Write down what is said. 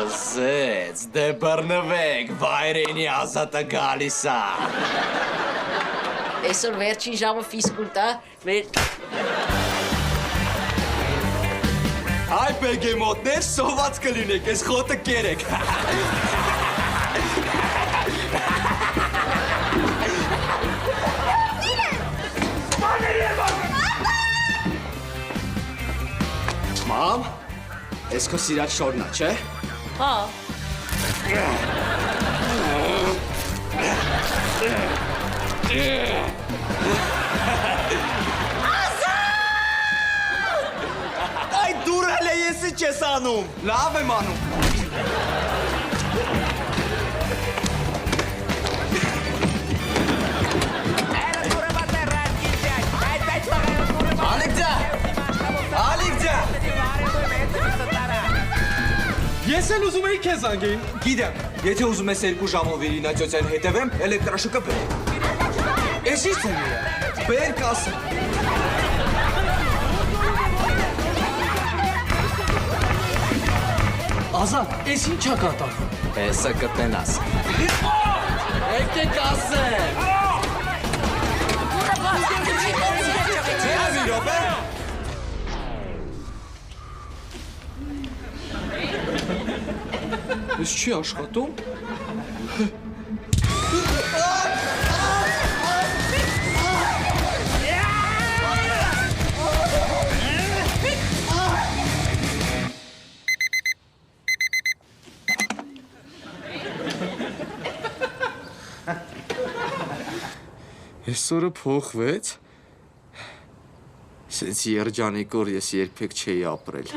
Խզեց, դե բռնվեք, վայրենի ազատը գալիս է։ Այսօր վերջին ժամը ֆիզկուլտ է, մեր Հայ բեգեմոտներ, սոված կլինեք, ես խոտը կերեք։ Մամ, ես քո սիրած շորնա, չէ։ հա Այ դուր հələ եսի չես անում։ Լավ եմ անում։ Ալիքջա։ Ես էլ ուզում էի քեզ անգեին։ Գիտեմ, եթե ուզում ես 2 ժամով իրինացիոցիան հետևեմ, էլեկտրաշոկը բեր։ Ես ինչ եմ իրա։ Բեր կասը։ Ազատ, ես ինչա կատարվում։ Հեսը կտնաս։ Եկեք ասեմ։ Ձեզ իրոպ է։ Ես չի աշխատում։ Այսօրը փոխվեց։ Սենց երջանիկ օր ես երբեք չէի ապրել։